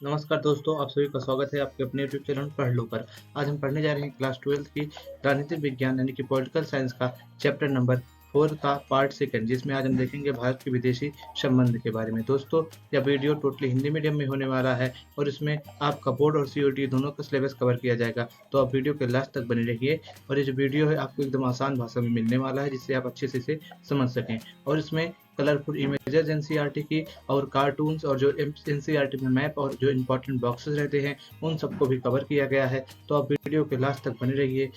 नमस्कार दोस्तों, आप सभी का स्वागत है आपके अपने यूट्यूब चैनल पढ़ लो पर। आज हम पढ़ने जा रहे हैं क्लास 12th की राजनीतिक विज्ञान यानी कि पॉलिटिकल साइंस का चैप्टर नंबर 4 का पार्ट सेकंड, जिसमें आज हम देखेंगे भारत के विदेशी संबंध के बारे में। दोस्तों, यह वीडियो टोटली हिंदी मीडियम में होने वाला है और इसमें आपका बोर्ड और सीओटी दोनों का सिलेबस कवर किया जाएगा। तो आप वीडियो के लास्ट तक बने रहिए और ये जो वीडियो है आपको एकदम आसान भाषा में मिलने वाला है, जिससे आप अच्छे से इसे समझ सकें। और इसमें कलरफुल इमेजेस एनसीईआरटी की और कार्टून्स और जो एनसीईआरटी में मैप और जो इंपॉर्टेंट बॉक्सेस रहते हैं उन सबको भी कवर किया गया है। तो आप वीडियो के लास्ट तक बने रहिए।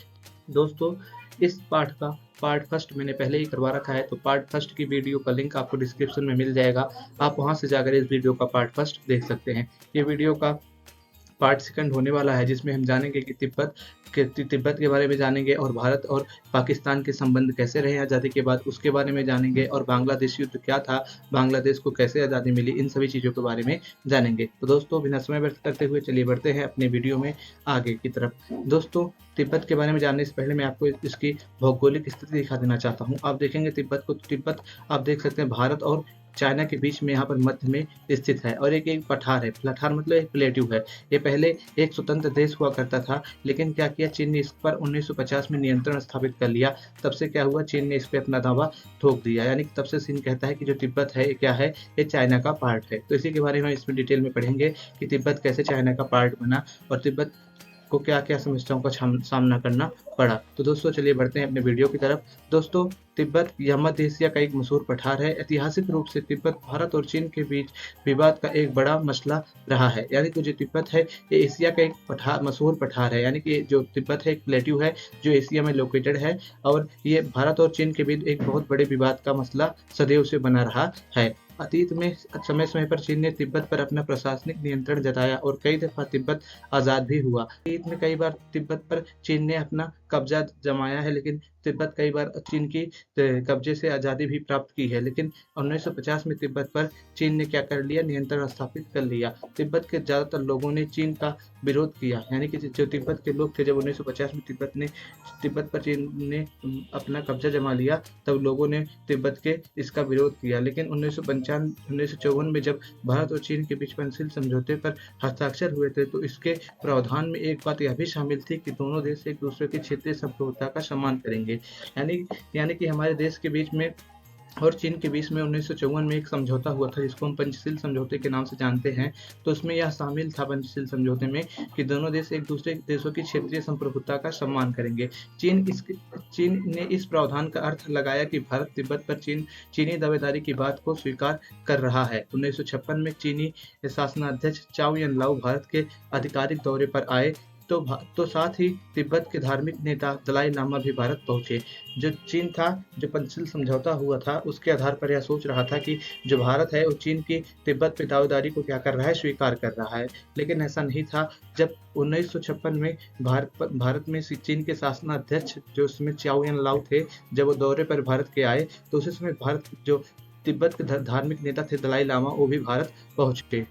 दोस्तों, इस पाठ का पार्ट फर्स्ट मैंने पहले ही करवा रखा है, तो पार्ट फर्स्ट की वीडियो का लिंक आपको डिस्क्रिप्शन में मिल जाएगा। आप वहां से जाकर इस वीडियो का पार्ट फर्स्ट देख सकते हैं। ये वीडियो का पार्ट सेकंड होने वाला है, जिसमें हम जानेंगे कि तिब्बत के बारे में जानेंगे और भारत और पाकिस्तान के संबंध कैसे रहे आज़ादी के बाद, उसके बारे में जानेंगे। और बांग्लादेश युद्ध क्या था, बांग्लादेश को कैसे आज़ादी मिली, इन सभी चीज़ों के बारे में जानेंगे। तो दोस्तों, बिना समय व्यर्थ करते हुए चलिए बढ़ते हैं अपने वीडियो में आगे की तरफ। दोस्तों, तिब्बत के बारे में जानने से पहले मैं आपको इसकी भौगोलिक स्थिति दिखा देना चाहता हूँ। आप देखेंगे तिब्बत आप देख सकते हैं भारत और चाइना के बीच में यहाँ पर मध्य में स्थित है और एक पठार है। पठार मतलब एक प्लेट्यू है। ये पहले एक स्वतंत्र देश हुआ करता था, लेकिन क्या किया चीन ने इस पर 1950 में नियंत्रण स्थापित कर लिया। तब से क्या हुआ, चीन ने इस पे अपना दावा ठोक दिया। यानी कि तब से चीन कहता है कि जो तिब्बत है ये क्या है, ये चाइना का पार्ट है। तो इसी के बारे में इसमें डिटेल में पढ़ेंगे कि तिब्बत कैसे चाइना का पार्ट बना और तिब्बत को क्या क्या समस्याओं का सामना करना पड़ा। तो दोस्तों, चलिए बढ़ते हैं अपने वीडियो की तरफ। दोस्तों, तिब्बत यह मध्य एशिया का एक मशहूर पठार है। ऐतिहासिक रूप से तिब्बत भारत और चीन के बीच विवाद का एक बड़ा मसला रहा है। यानी कि जो तिब्बत है ये एशिया का एक मशहूर पठार है। यानी कि जो तिब्बत है एक प्लेट्यू है जो एशिया में लोकेटेड है और ये भारत और चीन के बीच एक बहुत बड़े विवाद का मसला सदैव से बना रहा है। अतीत में समय समय पर चीन ने तिब्बत पर अपना प्रशासनिक नियंत्रण जताया और कई दफा तिब्बत आज़ाद भी हुआ। अतीत में कई बार तिब्बत पर चीन ने अपना कब्जा जमाया है, लेकिन तिब्बत कई बार चीन की कब्जे से आज़ादी भी प्राप्त की है। लेकिन 1950 में तिब्बत पर चीन ने क्या कर लिया, नियंत्रण स्थापित कर लिया। तिब्बत के ज़्यादातर लोगों ने चीन का विरोध किया। यानी कि जो तिब्बत के लोग थे, जब 1950 में तिब्बत पर चीन ने अपना कब्जा जमा लिया, तब लोगों ने तिब्बत के इसका विरोध किया। लेकिन 1954 में जब भारत और चीन के बीच पेंसिल समझौते पर हस्ताक्षर हुए थे, तो इसके प्रावधान में एक बात यह भी शामिल थी कि दोनों देश एक दूसरे की क्षेत्रीय संप्रभुता का सम्मान करेंगे। यानी कि हमारे देश के बीच में और चीन के बीच में 1954 में एक समझौता हुआ था, जिसको हम पंचशील समझौते के नाम से जानते हैं। तो उसमें यह शामिल था पंचशील समझौते में कि दोनों देश एक दूसरे देशों की क्षेत्रीय संप्रभुता का सम्मान करेंगे। चीन ने इस प्रावधान का अर्थ लगाया कि भारत तिब्बत पर चीनी दावेदारी की बात को स्वीकार कर रहा है। 1956 में चीनी शासनाध्यक्ष चाओ एन लाओ भारत के आधिकारिक दौरे पर आए, तो साथ ही तिब्बत के धार्मिक नेता दलाई लामा भी भारत पहुंचे। जो चीन था, जो पंचशील समझौता हुआ था, उसके आधार पर यह सोच रहा था कि जो भारत है वो चीन की तिब्बत पे दावेदारी को क्या कर रहा है, स्वीकार कर रहा है। लेकिन ऐसा नहीं था। जब 1956 में भारत में चीन के शासनाध्यक्ष जो उसमें चाओ एन लाओ थे, जब वो दौरे पर भारत के आए, तो उसी समय भारत जो तिब्बत के धार्मिक नेता थे दलाई लामा, वो भी भारत पहुंचे।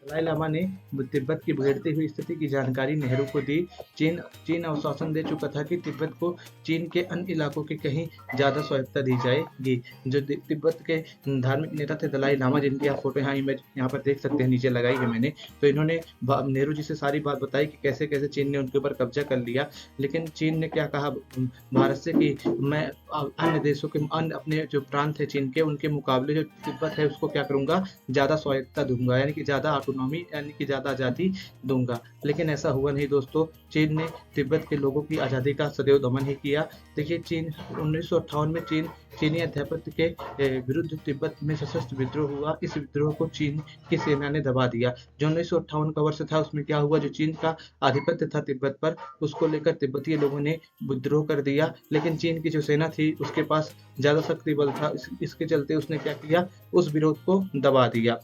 दलाई लामा ने तिब्बत की बिगड़ती हुई स्थिति की जानकारी नेहरू को दी। चीन आश्वासन दे चुका था कि तिब्बत को चीन के अन्य इलाकों की कहीं ज़्यादा स्वायत्तता दी जाएगी। जो तिब्बत के धार्मिक नेता थे दलाई लामा, जिनकी आप फोटो इमेज यहाँ पर देख सकते हैं, नीचे लगाई है मैंने। तो इन्होंने नेहरू जी से सारी बात बताई कि कैसे कैसे चीन ने उनके ऊपर कब्जा कर लिया। लेकिन चीन ने क्या कहा भारत से कि मैं अन्य देशों के अन्य अपने जो प्रांत है चीन के, उनके मुकाबले जो तिब्बत है उसको क्या करूँगा, ज़्यादा स्वायत्तता दूंगा, यानी कि ज़्यादा ऑटोनॉमी यानी कि ज़्यादा आज़ादी दूंगा। लेकिन ऐसा हुआ नहीं दोस्तों। चीन ने तिब्बत के लोगों की आज़ादी का सदैव दमन ही किया। देखिए, 1958 में चीनी आधिपत्य के विरुद्ध तिब्बत में सशस्त्र विद्रोह हुआ। इस विद्रोह को चीन की सेना ने दबा दिया। जो 1958 का वर्ष था, उसमें क्या हुआ, जो चीन का आधिपत्य था तिब्बत पर, उसको लेकर तिब्बतीय लोगों ने विद्रोह कर दिया। लेकिन चीन की जो सेना थी उसके पास ज़्यादा शक्ति बल था। इसके चलते उसने क्या किया, उस विरोध को दबा दिया।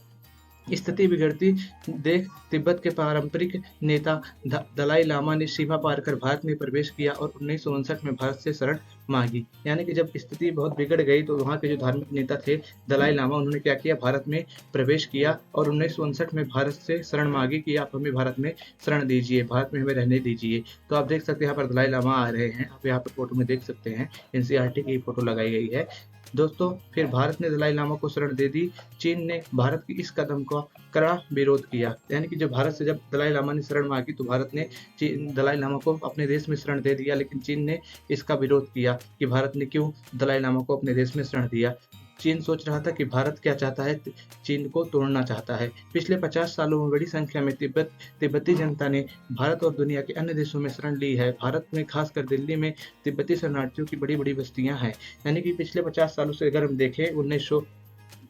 स्थिति बिगड़ती देख तिब्बत के पारंपरिक नेता दलाई लामा ने सीमा पार कर भारत में प्रवेश किया और 1959 में भारत से शरण मांगी। यानी कि जब स्थिति बहुत बिगड़ गई तो वहाँ के जो धार्मिक नेता थे दलाई लामा, उन्होंने क्या किया, भारत में प्रवेश किया और 1959 में भारत से शरण मांगी कि आप हमें भारत में शरण दीजिए, भारत में हमें रहने दीजिए। तो आप देख सकते हैं यहाँ पर दलाई लामा आ रहे हैं, आप यहाँ पर फोटो में देख सकते हैं, एनसीईआरटी की फोटो लगाई गई है। दोस्तों फिर भारत ने दलाई लामा को शरण दे दी। चीन ने भारत की इस कदम का कड़ा विरोध किया। यानी कि जब भारत से जब दलाई लामा ने शरण मांगी तो भारत ने दलाई लामा को अपने देश में शरण दे दिया, लेकिन चीन ने इसका विरोध किया कि भारत ने क्यों दलाई लामा को अपने देश में शरण दिया। चीन सोच रहा था कि भारत क्या चाहता है, चीन को तोड़ना चाहता है। पिछले 50 सालों में बड़ी संख्या में तिब्बती जनता ने भारत और दुनिया के अन्य देशों में शरण ली है। भारत में खासकर दिल्ली में तिब्बती शरणार्थियों की बड़ी बड़ी बस्तियां हैं। यानी कि पिछले 50 सालों से अगर हम देखें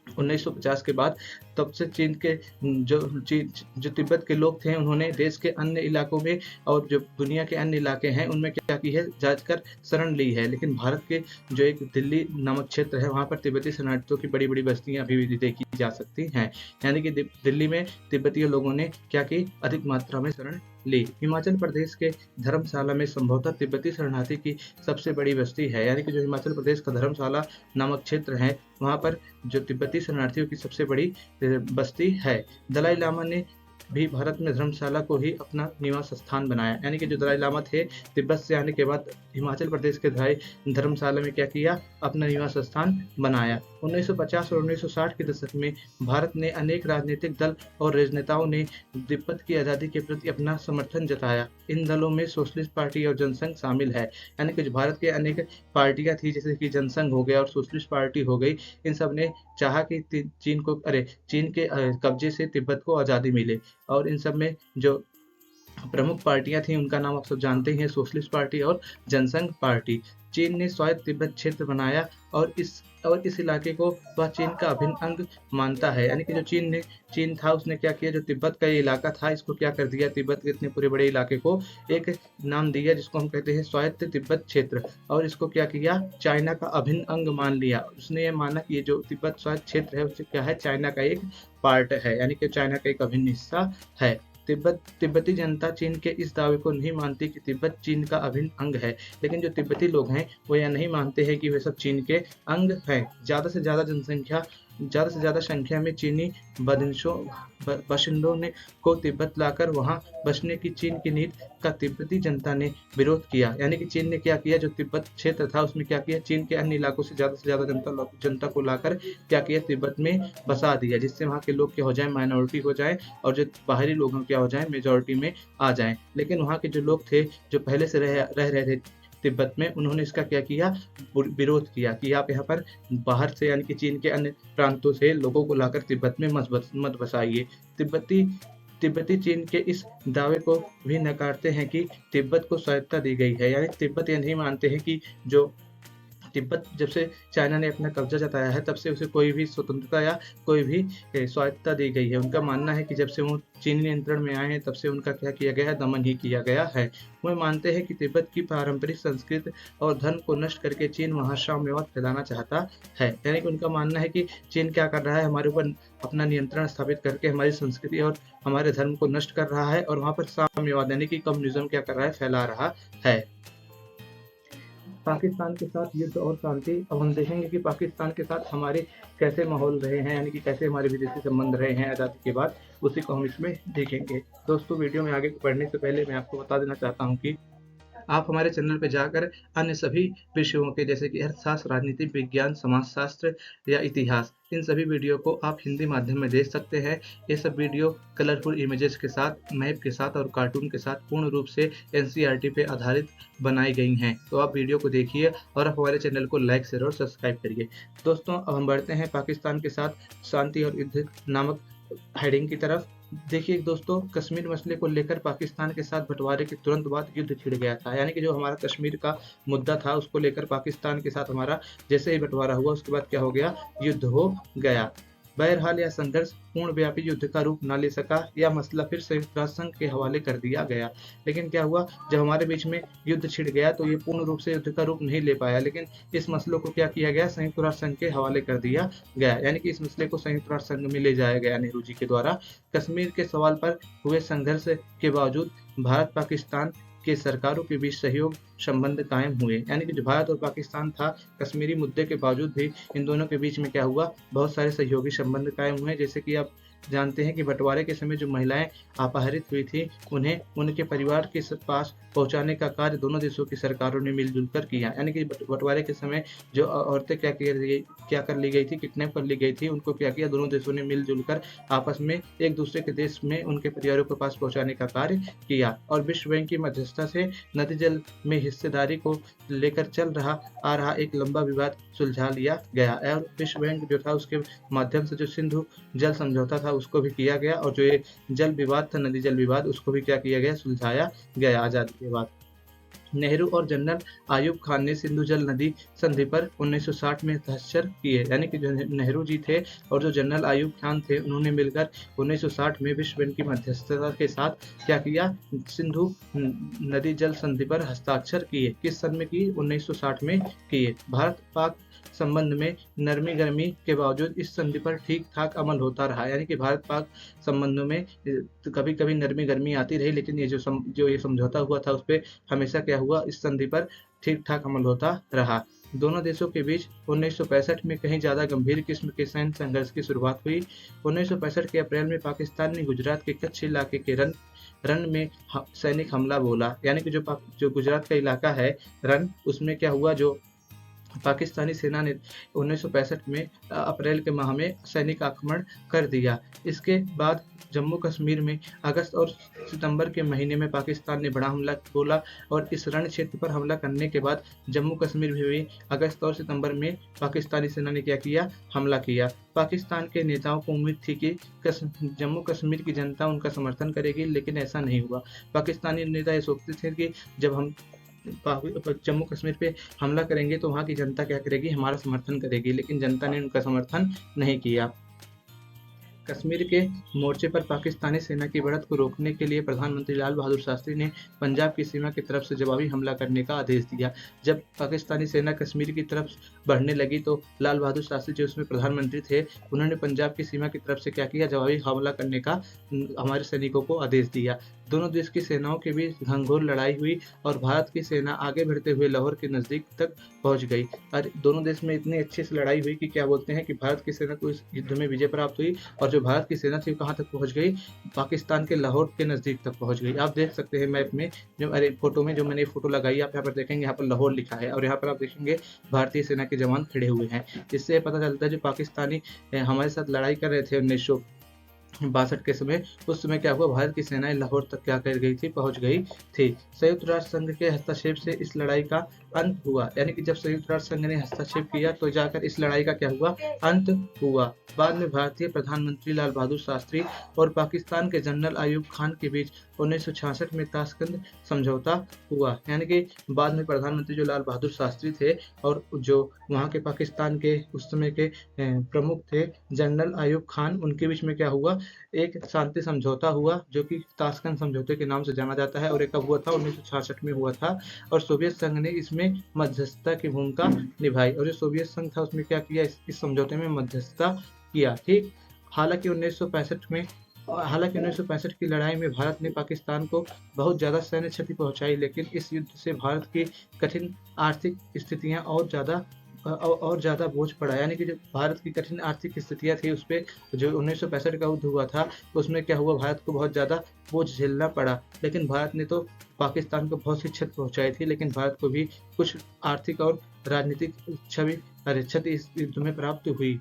1950 के बाद, तब से चीन के जो तिब्बत के लोग थे उन्होंने देश के अन्य इलाकों में और जो दुनिया के अन्य इलाके हैं उनमें क्या की है, जाकर शरण ली है। लेकिन भारत के जो एक दिल्ली नामक क्षेत्र है वहाँ पर तिब्बती शरणार्थियों की बड़ी बड़ी बस्तियां अभी भी देखी जा सकती हैं। यानी कि दिल्ली में तिब्बती लोगों ने क्या की, अधिक मात्रा में शरण ली। हिमाचल प्रदेश के धर्मशाला में संभवतः तिब्बती शरणार्थी की सबसे बड़ी बस्ती है। यानी कि जो हिमाचल प्रदेश का धर्मशाला नामक क्षेत्र है वहाँ पर जो तिब्बती शरणार्थियों की सबसे बड़ी बस्ती है। दलाई लामा ने भी भारत में धर्मशाला को ही अपना निवास स्थान बनाया। यानी कि जो दलाई लामा थे तिब्बत से आने के बाद हिमाचल प्रदेश के धर्मशाला में क्या किया, अपना निवास स्थान बनाया। 1950 और 1960 के दशक में भारत ने अनेक राजनीतिक दल और राजनेताओं ने तिब्बत की आज़ादी के प्रति अपना समर्थन जताया। इन दलों में सोशलिस्ट पार्टी और जनसंघ शामिल है। यानी कि भारत के अनेक पार्टियां थी, जैसे कि जनसंघ हो गया और सोशलिस्ट पार्टी हो गई। इन सब ने चाहा कि चीन के कब्जे से तिब्बत को आज़ादी मिले। और इन सब में जो प्रमुख पार्टियां थी उनका नाम आप सब जानते ही हैं, सोशलिस्ट पार्टी और जनसंघ पार्टी। चीन ने स्वायत्त तिब्बत क्षेत्र बनाया और इस इलाके को वह चीन का अभिन्न अंग मानता है। यानी कि जो चीन था उसने क्या किया, जो तिब्बत का ये इलाका था इसको क्या कर दिया, तिब्बत के इतने पूरे बड़े इलाके को एक नाम दिया जिसको हम कहते हैं स्वायत्त तिब्बत क्षेत्र, और इसको क्या किया, चाइना का अभिन्न अंग मान लिया। उसने ये माना कि ये जो तिब्बत स्वायत्त क्षेत्र है उससे क्या है, चाइना का एक पार्ट है, यानी कि चाइना का एक अभिन्न हिस्सा है। तिब्बती जनता चीन के इस दावे को नहीं मानती कि तिब्बत चीन का अभिन्न अंग है, लेकिन जो तिब्बती लोग हैं वो यह नहीं मानते हैं कि वे सब चीन के अंग हैं। ज़्यादा से ज़्यादा संख्या में चीनी बाशिंदों ने को तिब्बत लाकर वहां बसने की चीन की नीति का तिब्बती जनता ने विरोध किया। यानी कि चीन ने क्या किया, जो तिब्बत क्षेत्र था उसमें क्या किया, चीन के अन्य इलाकों से ज़्यादा जनता को लाकर क्या किया, तिब्बत में बसा दिया, जिससे वहाँ के लोग क्या हो जाए, माइनॉरिटी हो जाए और जो बाहरी लोग क्या हो जाए, मेजॉरिटी में आ जाए। लेकिन वहाँ के जो लोग थे जो पहले से रह रहे थे तिब्बत में, उन्होंने इसका क्या किया, विरोध किया कि आप यहाँ पर बाहर से यानी कि चीन के अन्य प्रांतों से लोगों को लाकर तिब्बत में मत बसाइए। तिब्बती चीन के इस दावे को भी नकारते हैं कि तिब्बत को स्वायत्तता दी गई है। यानी तिब्बत ये नहीं मानते हैं कि जो तिब्बत जब से चाइना ने अपना कब्जा जताया है तब से उसे कोई भी स्वतंत्रता या कोई भी स्वायत्तता दी गई है। उनका मानना है कि जब से वो चीनी नियंत्रण में आए हैं तब से उनका क्या किया गया है, दमन ही किया गया है। वे मानते हैं कि तिब्बत की पारंपरिक संस्कृति और धर्म को नष्ट करके चीन वहाँ साम्यवाद फैलाना चाहता है। यानी कि उनका मानना है कि चीन क्या कर रहा है, हमारे ऊपर अपना नियंत्रण स्थापित करके हमारी संस्कृति और हमारे धर्म को नष्ट कर रहा है और वहाँ पर साम्यवाद यानी कि कम्युनिज्म क्या कर रहा है, फैला रहा है। पाकिस्तान के साथ युद्ध और शांति। अब हम देखेंगे कि पाकिस्तान के साथ हमारे कैसे माहौल रहे हैं, यानी कि कैसे हमारे विदेशी संबंध रहे हैं आज़ादी के बाद, उसी को हम इसमें देखेंगे। दोस्तों वीडियो में आगे बढ़ने से पहले मैं आपको बता देना चाहता हूं कि आप हमारे चैनल पर जाकर अन्य सभी विषयों के जैसे कि अर्थशास्त्र, राजनीति विज्ञान, समाजशास्त्र या इतिहास, इन सभी वीडियो को आप हिंदी माध्यम में देख सकते हैं। ये सब वीडियो कलरफुल इमेजेस के साथ, मैप के साथ और कार्टून के साथ पूर्ण रूप से एनसीईआरटी पे आधारित बनाई गई हैं। तो आप वीडियो को देखिए और आप हमारे चैनल को लाइक, शेयर और सब्सक्राइब करिए। दोस्तों अब हम बढ़ते हैं पाकिस्तान के साथ शांति और युद्ध नामक हेडिंग की तरफ। देखिए दोस्तों, कश्मीर मसले को लेकर पाकिस्तान के साथ बंटवारे के तुरंत बाद युद्ध छिड़ गया था। यानी कि जो हमारा कश्मीर का मुद्दा था उसको लेकर पाकिस्तान के साथ हमारा जैसे ही बंटवारा हुआ उसके बाद क्या हो गया, युद्ध हो गया। बहरहाल यह संघर्ष पूर्ण व्यापी युद्ध का रूप न ले सका, यह मसला फिर संयुक्त राष्ट्र संघ के हवाले कर दिया गया। लेकिन क्या हुआ, जब हमारे बीच में युद्ध छिड़ गया तो ये पूर्ण रूप से युद्ध का रूप नहीं ले पाया, लेकिन इस मसलों को क्या किया गया, संयुक्त राष्ट्र संघ के हवाले कर दिया गया। यानी कि इस मसले को संयुक्त राष्ट्र संघ में ले जाया गया नेहरू जी के द्वारा। कश्मीर के सवाल पर हुए संघर्ष के बावजूद भारत पाकिस्तान के सरकारों के बीच सहयोग संबंध कायम हुए। यानी कि जो भारत और पाकिस्तान था, कश्मीरी मुद्दे के बावजूद भी इन दोनों के बीच में क्या हुआ, बहुत सारे सहयोगी संबंध कायम हुए। जैसे कि आप जानते हैं कि बंटवारे के समय जो महिलाएं अपहरित हुई थी, उन्हें उनके परिवार के पास पहुंचाने का कार्य दोनों देशों की सरकारों ने मिलजुल कर किया। यानी कि बंटवारे के समय जो औरतें क्या कर ली गई थी, किडनैप कर ली गई थी, उनको क्या किया, दोनों देशों ने मिलजुल कर आपस में एक दूसरे के देश में उनके परिवारों के पास पहुंचाने का कार्य किया। और विश्व बैंक की मध्यस्थता से नदी जल में हिस्सेदारी को लेकर चल रहा आ रहा एक लंबा विवाद सुलझा लिया गया। और विश्व बैंक जो था, उसके माध्यम से जो सिंधु जल समझौता था उसको भी किया गया, और जो ये जल विवाद था, नदी जल विवाद, उसको भी क्या किया गया, सुलझाया गया आजादी के बाद। नेहरू और जनरल आयूब खान ने सिंधु जल नदी संधि पर 1960 में हस्ताक्षर किए। यानी कि जो नेहरू जी थे और जो जनरल आयूब खान थे, उन्होंने मिलकर 1960 में विश्व बैंक की मध्यस्थता के साथ क्या किया, सिंधु नदी जल संधि पर हस्ताक्षर किए। किस सन में की, 1960 में किए। भारत पाक संबंध में नरमी गर्मी के बावजूद इस संधि पर ठीक ठाक अमल होता रहा। यानी कि भारत पाक संबंधों में कभी कभी नरमी गर्मी आती रही, लेकिन ये जो ये समझौता हुआ था, उस पर हमेशा क्या हुआ, इस संधि पर ठीक ठाक अमल होता रहा। दोनों देशों के बीच 1965 में कहीं ज्यादा गंभीर किस्म के सैन्य संघर्ष की शुरुआत हुई। 1965 के अप्रैल में पाकिस्तान ने गुजरात के कच्छ इलाके के रन में सैनिक हमला बोला। यानी कि जो गुजरात का इलाका है रन, उसमें क्या हुआ, जो पाकिस्तानी सेना ने 1965 में अप्रैल के माह में सैनिक आक्रमण कर दिया। इसके बाद जम्मू कश्मीर में अगस्त और सितंबर के महीने में पाकिस्तान ने बड़ा हमला बोला, और इस रण क्षेत्र पर हमला करने के बाद जम्मू कश्मीर में भी अगस्त और सितंबर में पाकिस्तानी सेना ने क्या किया, हमला किया। पाकिस्तान के नेताओं को उम्मीद थी कि जम्मू कश्मीर की जनता उनका समर्थन करेगी, लेकिन ऐसा नहीं हुआ। पाकिस्तानी नेता ये सोचते थे कि जब हम जम्मू कश्मीर पे हमला करेंगे तो वहाँ की जनता क्या करेगी, हमारा समर्थन करेगी, लेकिन जनता ने उनका समर्थन नहीं किया। कश्मीर के मोर्चे पर पाकिस्तानी सेना की बढ़त को रोकने के लिए प्रधानमंत्री लाल बहादुर शास्त्री ने पंजाब की सीमा की तरफ से जवाबी हमला करने का आदेश दिया। जब पाकिस्तानी सेना कश्मीर की तरफ बढ़ने लगी तो लाल बहादुर शास्त्री जो उसमें प्रधानमंत्री थे, उन्होंने पंजाब की सीमा की तरफ से क्या किया, जवाबी हमला करने का हमारे सैनिकों को आदेश दिया। दोनों देश की सेनाओं के बीच घनघोर लड़ाई हुई और भारत की सेना आगे बढ़ते हुए लाहौर के नजदीक तक पहुंच गई। और दोनों देश में इतनी अच्छे से लड़ाई हुई कि क्या बोलते हैं कि भारत की सेना को इस युद्ध में विजय प्राप्त हुई, और जो भारत की सेना थी कहाँ तक पहुंच गई, पाकिस्तान के लाहौर के नजदीक तक पहुंच गई। आप देख सकते हैं मैप में, जो फोटो में जो मैंने फोटो लगाई, आप यहाँ पर देखेंगे, यहाँ पर लाहौर लिखा है, और यहाँ पर आप देखेंगे भारतीय सेना के जवान खड़े हुए हैं। इससे पता चलता है जो पाकिस्तानी हमारे साथ लड़ाई कर रहे थे 1962 के समय, उस समय क्या हुआ, भारत की सेनाएं लाहौर तक क्या कर गई थी, पहुंच गई थी। संयुक्त राष्ट्र संघ के हस्तक्षेप से इस लड़ाई का अंत हुआ। यानी कि जब संयुक्त राष्ट्र संघ ने हस्तक्षेप किया तो जाकर इस लड़ाई का क्या हुआ, अंत हुआ। बाद में भारतीय प्रधानमंत्री लाल बहादुर शास्त्री और पाकिस्तान के जनरल आयूब खान के बीच 1966 में ताशकंद समझौता हुआ। यानी कि बाद में प्रधानमंत्री जो लाल बहादुर शास्त्री थे और जो वहाँ के पाकिस्तान के उस समय के प्रमुख थे जनरल आयूब खान, उनके बीच में क्या हुआ, एक शांति समझौता हुआ जो कि ताशकंद समझौते के नाम से जाना जाता है, और एक कब हुआ था, 1966 में हुआ था। और सोवियत संघ ने इसमें मध्यस्थता की भूमिका निभाई, और जो सोवियत संघ था उसमें क्या किया, इस समझौते में मध्यस्थता किया। ठीक, हालांकि 1965 की लड़ाई में भारत ने पाकिस्तान को बहुत ज़्यादा सैन्य क्षति पहुंचाई, लेकिन इस युद्ध से भारत की कठिन आर्थिक स्थितियां और ज़्यादा बोझ पड़ा। यानी कि जो भारत की कठिन आर्थिक स्थितियां थी, उस पर जो 1965 का युद्ध हुआ था, उसमें क्या हुआ, भारत को बहुत ज़्यादा बोझ झेलना पड़ा। लेकिन भारत ने तो पाकिस्तान को बहुत सी क्षति पहुंचाई थी, लेकिन भारत को भी कुछ आर्थिक और राजनीतिक क्षति इस युद्ध में प्राप्त हुई।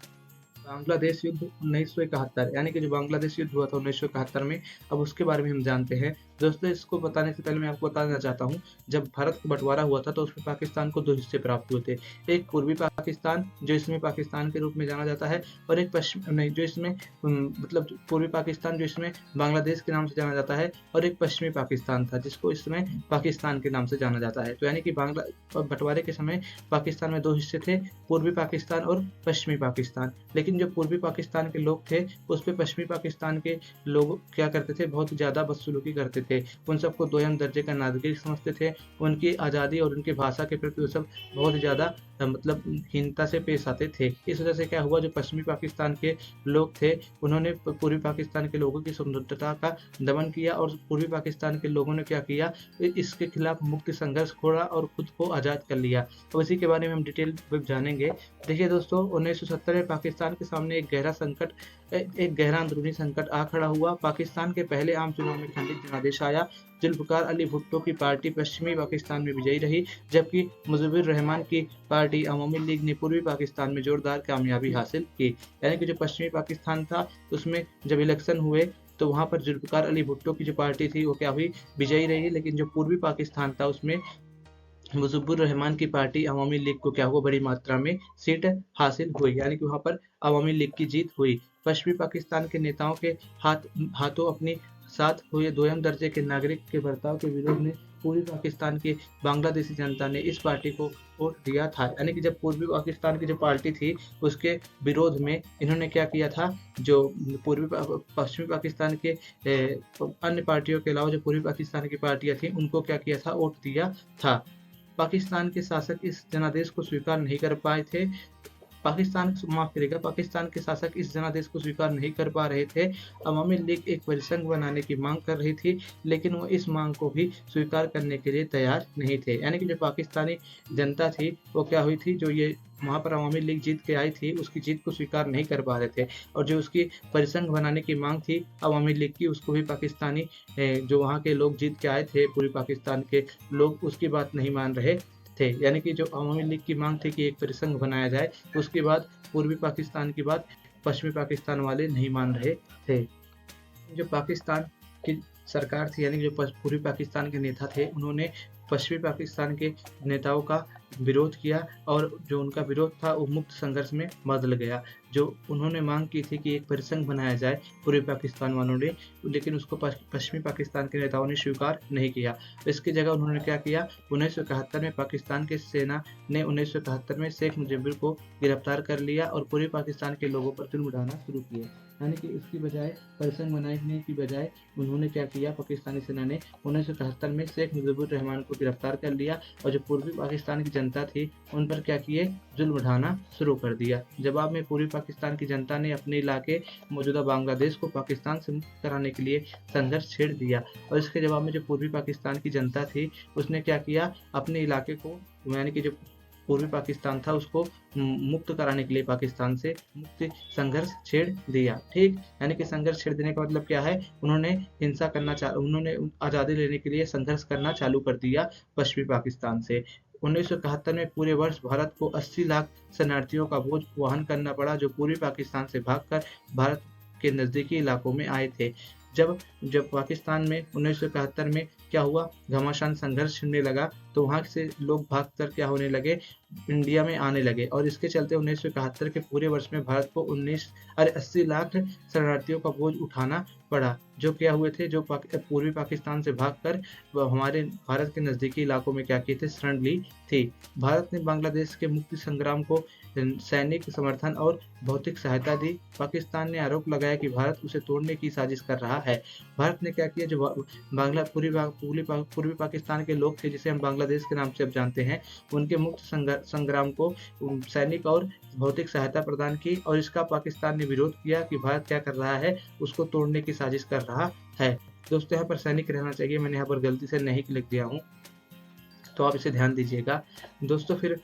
बांग्लादेश युद्ध 1971, यानी कि जो बांग्लादेश युद्ध हुआ था 1971 में, अब उसके बारे में हम जानते हैं। दोस्तों, इसको बताने से पहले मैं आपको बताना चाहता हूँ, जब भारत का बंटवारा हुआ था तो उसमें पाकिस्तान को 2 हिस्से प्राप्त हुए थे। एक पूर्वी पाकिस्तान जो इसमें पाकिस्तान के रूप में जाना जाता है, और एक पश्चिमी जो इसमें मतलब पूर्वी पाकिस्तान जो इसमें बांग्लादेश के नाम से जाना जाता है, और एक पश्चिमी पाकिस्तान था जिसको इसमें पाकिस्तान के नाम से जाना जाता है। तो यानी कि बंटवारे के समय पाकिस्तान में 2 हिस्से थे, पूर्वी पाकिस्तान और पश्चिमी पाकिस्तान। लेकिन जो पूर्वी पाकिस्तान के लोग थे उस पर पश्चिमी पाकिस्तान के लोग क्या करते थे, बहुत ज़्यादा बदसलूकी करते थे। उन सबको दोयम दर्जे का नागरिक समझते थे, उनकी आज़ादी और उनकी भाषा के प्रति वो सब बहुत ज़्यादा मतलब हीनता से पेश आते थे। इस वजह से क्या हुआ, जो पश्चिमी पाकिस्तान के लोग थे उन्होंने पूर्वी पाकिस्तान के लोगों की स्वतंत्रता का दमन किया और पूर्वी पाकिस्तान के लोगों ने क्या किया, इसके खिलाफ मुक्ति संघर्ष खोला और खुद को आज़ाद कर लिया। तो इसी के बारे में हम डिटेल में जानेंगे। देखिए दोस्तों, 1970 में पाकिस्तान के सामने एक गहरा अंदरूनी संकट आ खड़ा हुआ। पाकिस्तान के पहले आम चुनाव में खंडित जनादेश आया। जुल्फ़िकार अली भुट्टो की पार्टी पश्चिमी पाकिस्तान में विजयी रही, जबकि मुजीबुर रहमान की पार्टी अवामी लीग ने पूर्वी पाकिस्तान में जोरदार कामयाबी हासिल की। यानी कि जो पश्चिमी पाकिस्तान था उसमें जब इलेक्शन हुए तो वहाँ पर जुल्फ़िकार अली भुट्टो की जो पार्टी थी वो क्या हुई, विजयी रही। लेकिन जो पूर्वी पाकिस्तान था उसमें मुजीबुर रहमान की पार्टी अवामी लीग को क्या हुआ, बड़ी मात्रा में सीट हासिल हुई। यानी कि वहाँ पर अवामी लीग की जीत हुई। पश्चिमी पाकिस्तान के नेताओं के हाथों अपने साथ हुए दोयम दर्जे के नागरिक के बर्ताव के विरोध में पूर्वी पाकिस्तान की बांग्लादेशी जनता ने इस पार्टी को वोट दिया था। यानी कि जब पूर्वी पाकिस्तान की जो पार्टी थी उसके विरोध में इन्होंने क्या किया था, जो पश्चिमी पाकिस्तान के अन्य पार्टियों के अलावा जो पूर्वी पाकिस्तान की पार्टियां थी उनको क्या किया था, वोट दिया था। पाकिस्तान के शासक इस जनादेश को स्वीकार नहीं कर पाए थे। पाकिस्तान के शासक इस जनादेश को स्वीकार नहीं कर पा रहे थे। अवामी लीग एक परिसंघ बनाने की मांग कर रही थी, लेकिन वो इस मांग को भी स्वीकार करने के लिए तैयार नहीं थे। यानी कि जो पाकिस्तानी जनता थी वो क्या हुई थी, जो ये वहाँ पर अवामी लीग जीत के आई थी उसकी जीत को स्वीकार नहीं कर पा रहे थे, और जो उसकी परिसंघ बनाने की मांग थी अवामी लीग की, उसको भी पाकिस्तानी जो वहाँ के लोग जीत के आए थे, पूर्वी पाकिस्तान के लोग उसकी बात नहीं मान रहे थे। यानी कि जो अवामी लीग की मांग थी कि एक परिसंघ बनाया जाए, उसके बाद पूर्वी पाकिस्तान की बात पश्चिमी पाकिस्तान वाले नहीं मान रहे थे। जो पाकिस्तान की सरकार थी, यानी जो पूर्वी पाकिस्तान के नेता थे, उन्होंने पश्चिमी पाकिस्तान के नेताओं का विरोध किया और जो उनका विरोध था वो मुक्त संघर्ष में बदल गया। जो उन्होंने मांग की थी कि एक परिसंघ बनाया जाए पूर्वी पाकिस्तान वालों ने, लेकिन उसको पश्चिमी पाकिस्तान के नेताओं ने स्वीकार नहीं किया। इसकी जगह उन्होंने क्या किया, 1971 में पाकिस्तान की सेना ने 1971 में शेख मुजीब को गिरफ्तार कर लिया और पूर्वी पाकिस्तान के लोगों पर जुल्म ढाना शुरू किया। यानी कि इसकी बजाय परिसंघ बनाने की बजाय उन्होंने क्या किया, पाकिस्तानी सेना ने 1971 में शेख मुजीबुर रहमान को गिरफ्तार कर लिया और जो पूर्वी पाकिस्तान की जनता थी उन पर क्या किए, जुल्म ढाना शुरू कर दिया। जवाब में पूर्वी पाकिस्तान की जनता ने अपने इलाके मौजूदा बांग्लादेश को पाकिस्तान से मुक्त कराने के लिए संघर्ष छेड़ दिया, और इसके जवाब में जो पूर्वी पाकिस्तान की जनता थी उसने क्या किया, अपने इलाके को, यानी कि जो पूर्वी पाकिस्तान था उसको मुक्त कराने के लिए पाकिस्तान से मुक्ति संघर्ष छेड़ दिया। ठीक, यानी कि संघर्ष छेड़ देने का मतलब क्या है, उन्होंने आज़ादी लेने के लिए संघर्ष करना चालू कर दिया पश्चिमी पाकिस्तान से। 1971 में पूरे वर्ष भारत को 80 लाख शरणार्थियों का बोझ वहन करना पड़ा, जो पूर्वी पाकिस्तान से भागकर भारत के नज़दीकी इलाकों में आए थे। जब जब पाकिस्तान में 1971 में क्या हुआ, घमासान संघर्ष छिड़ने लगा, तो वहाँ से लोग भागकर क्या होने लगे, इंडिया में आने लगे, और इसके चलते 1971 के पूरे वर्ष में भारत को 80 लाख शरणार्थियों का बोझ उठाना पड़ा, जो क्या हुए थे, जो पूर्वी पाकिस्तान से भागकर हमारे भारत के नज़दीकी इलाकों में क्या किए थे, शरण ली थी। भारत ने बांग्लादेश के मुक्ति संग्राम को सैनिक समर्थन और भौतिक सहायता दी। पाकिस्तान ने आरोप लगाया कि भारत उसे तोड़ने की साजिश कर रहा है। भारत ने क्या किया, जो पूर्वी पाकिस्तान के लोग थे, जिसे हम बांग्लादेश के नाम से अब जानते हैं, उनके मुक्त संग्राम को सैनिक और भौतिक सहायता प्रदान की, और इसका पाकिस्तान ने विरोध किया कि भारत क्या कर रहा है, उसको तोड़ने की साजिश कर रहा है। दोस्तों, यहाँ पर सैनिक रहना चाहिए, मैंने यहाँ पर गलती से नहीं लिख दिया हूँ, तो आप इसे ध्यान दीजिएगा। दोस्तों, फिर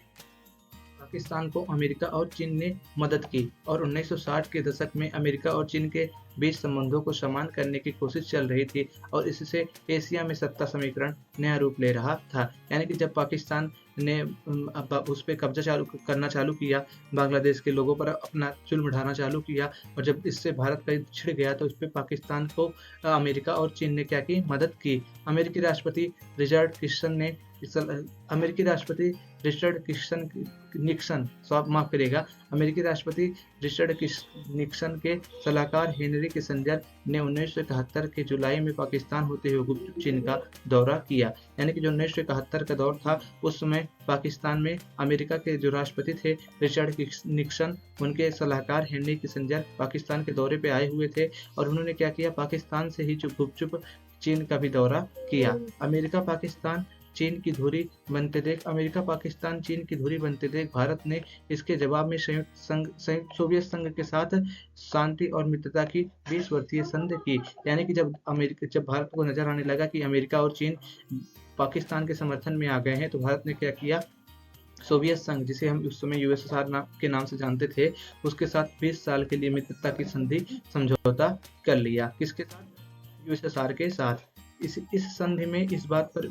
पाकिस्तान को अमेरिका और चीन ने मदद की, और 1960 के दशक में अमेरिका और चीन के बीच संबंधों को समान करने की कोशिश चल रही थी, और इससे एशिया में सत्ता समीकरण नया रूप ले रहा था। यानी कि जब पाकिस्तान ने उस पर कब्जा करना चालू किया, बांग्लादेश के लोगों पर अपना जुल्म ढाना चालू किया, और जब इससे भारत का छिड़ गया, तो इस पर पाकिस्तान को अमेरिका और चीन ने क्या की, मदद की। अमेरिकी राष्ट्रपति रिचर्ड निक्सन के सलाहकार हेनरी किसिंजर ने 1971 के जुलाई में पाकिस्तान होते हुए गुपचुप चीन का दौरा किया। यानी कि जो 1971 का दौर था, उस समय पाकिस्तान में अमेरिका के जो राष्ट्रपति थे रिचर्ड निक्सन, उनके सलाहकार हेनरी किसिंजर पाकिस्तान के दौरे पे आए हुए थे, और उन्होंने क्या किया, पाकिस्तान से ही गुपचुप चीन का भी दौरा किया। अमेरिका पाकिस्तान चीन की धुरी बनते देख अमेरिका पाकिस्तान चीन की धुरी बनते देख भारत ने इसके जवाब में संयुक्त सोवियत संघ के साथ शांति और मित्रता की 20 वर्षीय संधि की। यानी कि जब भारत को नजर आने लगा कि अमेरिका और चीन पाकिस्तान के समर्थन में आ गए हैं, तो भारत ने क्या किया, सोवियत संघ, जिसे हम उस समय यूएसएसआर के नाम से जानते थे, उसके साथ 20 साल के लिए मित्रता की संधि समझौता कर लिया। किसके साथ? यूएसएसआर के साथ। इस संधि में इस बात पर